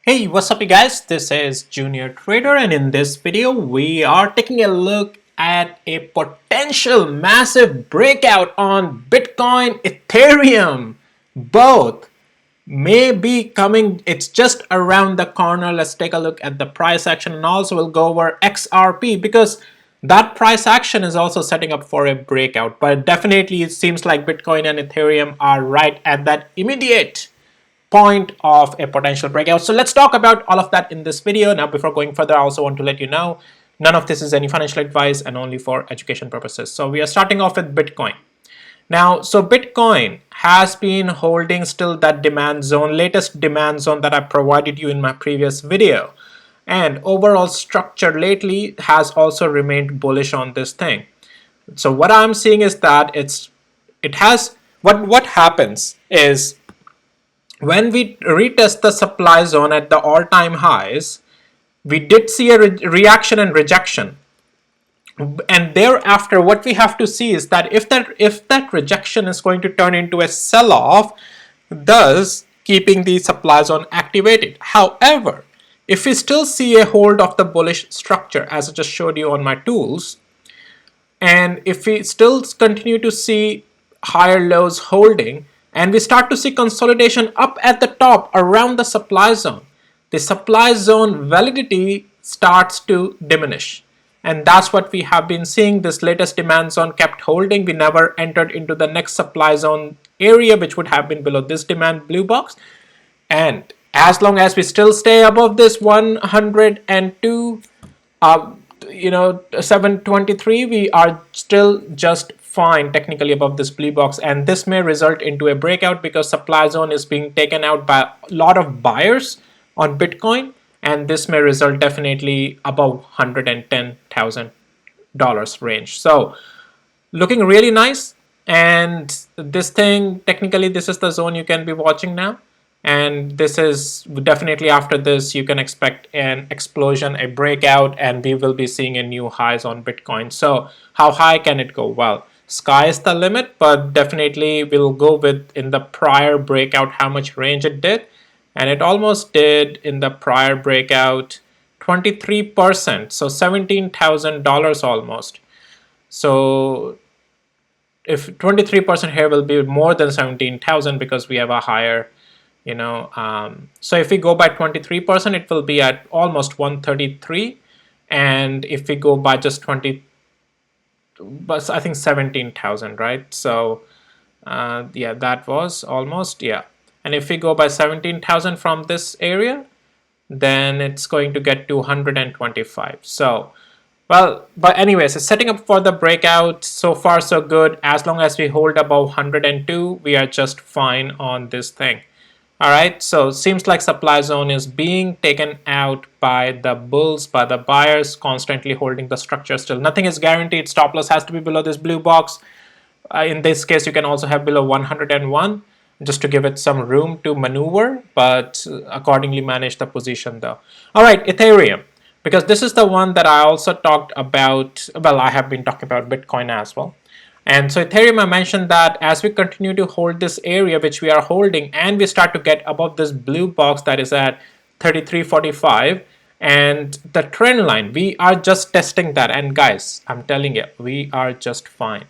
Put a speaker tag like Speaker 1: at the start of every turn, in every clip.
Speaker 1: Hey, what's up you guys? This is Junior Trader, and in this video we are taking a look at a potential massive breakout on Bitcoin, Ethereum. Both may be coming. It's just around the corner. Let's take a look at the price action, and also we'll go over XRP because that price action is also setting up for a breakout. But definitely it seems like Bitcoin and Ethereum are right at that immediate point of a potential breakout. So let's talk about all of that in this video. Now, before going further, I also want to let you know none of this is any financial advice and only for education purposes. So we are starting off with Bitcoin. Now, so Bitcoin has been holding still that demand zone, latest demand zone that I provided you in my previous video. And overall structure lately has also remained bullish on this thing. So what I'm seeing is that what happens is when we retest the supply zone at the all-time highs, we did see a reaction and rejection. And thereafter, what we have to see is that if that rejection is going to turn into a sell-off, thus keeping the supply zone activated. However, if we still see a hold of the bullish structure, as I just showed you on my tools, and if we still continue to see higher lows holding, and we start to see consolidation up at the top around the supply zone, the supply zone validity starts to diminish. And that's what we have been seeing. This latest demand zone kept holding. We never entered into the next supply zone area, which would have been below this demand blue box. And as long as we still stay above this 102, 723, we are still just fine technically above this blue box, and this may result into a breakout because supply zone is being taken out by a lot of buyers on Bitcoin, and this may result definitely above $110,000 range. So looking really nice, and this thing technically this is the zone you can be watching now. And this is definitely, after this you can expect an explosion, a breakout, and we will be seeing a new highs on Bitcoin. So how high can it go? Well, sky is the limit, but definitely we'll go with in the prior breakout how much range it did. And it almost did in the prior breakout 23%, so $17,000 almost. So if 23% here will be more than 17,000 because we have a higher, so if we go by 23%, it will be at almost 133. And if we go by just 20, but I think 17,000, right? So yeah, that was almost, yeah. And if we go by 17,000 from this area, then it's going to get to 125. So, well, but anyways, it's setting up for the breakout. So far, so good. As long as we hold above 102, we are just fine on this thing. All right, so seems like supply zone is being taken out by the bulls, by the buyers, constantly holding the structure still. Nothing is guaranteed. Stop loss has to be below this blue box. In this case, you can also have below 101 just to give it some room to maneuver, but accordingly manage the position though. All right, Ethereum, because this is the one that I also talked about. Well, I have been talking about Bitcoin as well. And so Ethereum, I mentioned that as we continue to hold this area, which we are holding, and we start to get above this blue box that is at 33.45, and the trend line, we are just testing that. And guys, I'm telling you, we are just fine.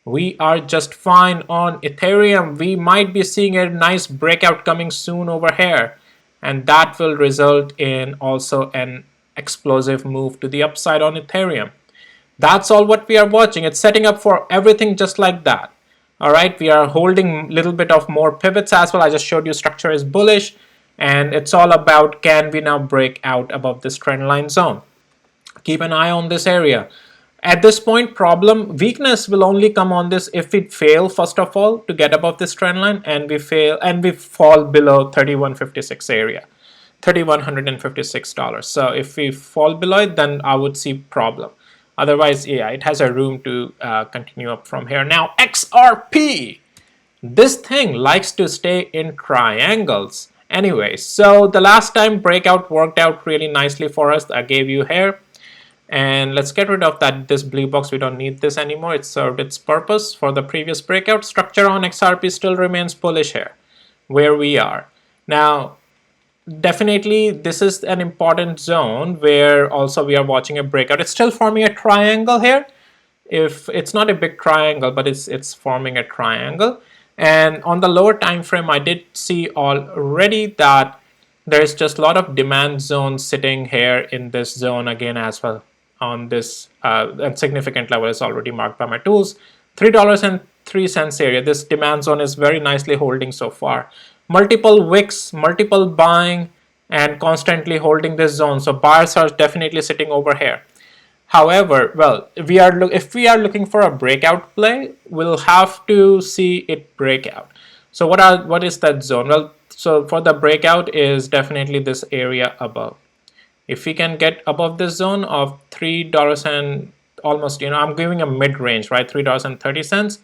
Speaker 1: We are just fine on Ethereum. We might be seeing a nice breakout coming soon over here, and that will result in also an explosive move to the upside on Ethereum. That's all what we are watching. It's setting up for everything just like that. All right, we are holding a little bit of more pivots as well. I just showed you structure is bullish, and it's all about, can we now break out above this trend line zone? Keep an eye on this area. At this point, weakness will only come on this if we fail, first of all, to get above this trend line, and we fall below 31.56 area, $3,156. So if we fall below it, then I would see problem. Otherwise, yeah, it has a room to continue up from here. Now, XRP, this thing likes to stay in triangles. Anyway, so the last time breakout worked out really nicely for us. I gave you here. And let's get rid of this blue box. We don't need this anymore. It served its purpose for the previous breakout. Structure on XRP still remains bullish here, where we are. Now, definitely this is an important zone where also we are watching a breakout. It's still forming a triangle here. If it's not a big triangle, but it's forming a triangle. And on the lower time frame, I did see already that there's just a lot of demand zones sitting here in this zone again as well. On this and significant level is already marked by my tools. $3.03 area. This demand zone is very nicely holding so far. Multiple wicks, multiple buying, and constantly holding this zone. So buyers are definitely sitting over here. However, well, if we are looking for a breakout play, we'll have to see it break out. So what is that zone? Well, so for the breakout is definitely this area above. If we can get above this zone of $3 and almost, I'm giving a mid range, right? $3.30,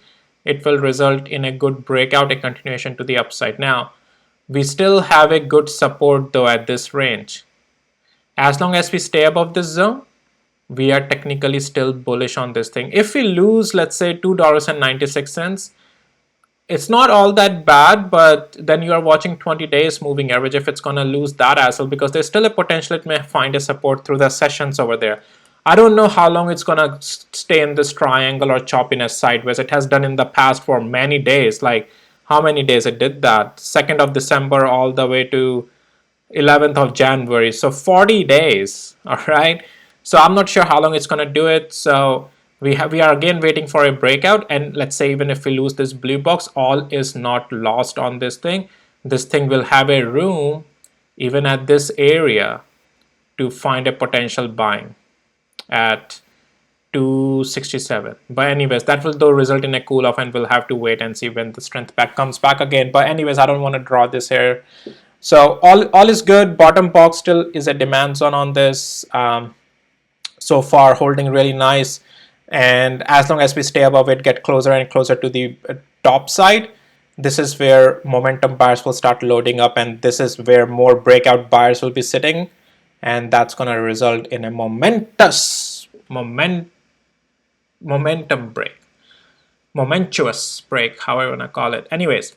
Speaker 1: it will result in a good breakout, a continuation to the upside. Now, we still have a good support though at this range. As long as we stay above this zone, we are technically still bullish on this thing. If we lose, let's say $2.96, it's not all that bad, but then you are watching 20 days moving average if it's going to lose that as well, because there's still a potential it may find a support through the sessions over there. I don't know how long it's going to stay in this triangle or choppiness sideways. It has done in the past for many days. Like how many days it did that? 2nd of December all the way to 11th of January. So 40 days, all right? So I'm not sure how long it's going to do it. So we are again waiting for a breakout. And let's say even if we lose this blue box, all is not lost on this thing. This thing will have a room even at this area to find a potential buying at 267. But anyways, that will though result in a cool off, and we'll have to wait and see when the strength back comes back again. But anyways, I don't want to draw this here. So all is good. Bottom box still is a demand zone on this. So far holding really nice, and as long as we stay above it, get closer and closer to the top side, this is where momentum buyers will start loading up, and this is where more breakout buyers will be sitting, and that's going to result in a momentous momentum break, momentous break, however you want to call it. Anyways,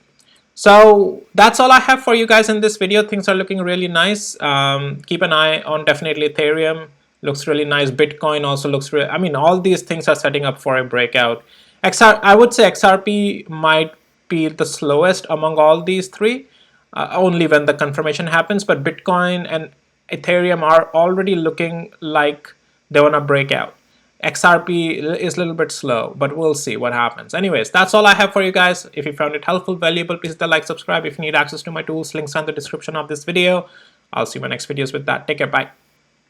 Speaker 1: so that's all I have for you guys in this video. Things are looking really nice. Keep an eye on definitely Ethereum. Looks really nice. Bitcoin also looks really, I mean, all these things are setting up for a breakout. I would say XRP might be the slowest among all these three, only when the confirmation happens. But Bitcoin and Ethereum are already looking like they want to break out. XRP is a little bit slow, but we'll see what happens. Anyways, that's all I have for you guys. If you found it helpful, valuable, please hit the like, subscribe. If you need access to my tools, links are in the description of this video. I'll see you in my next videos with that. Take care. Bye.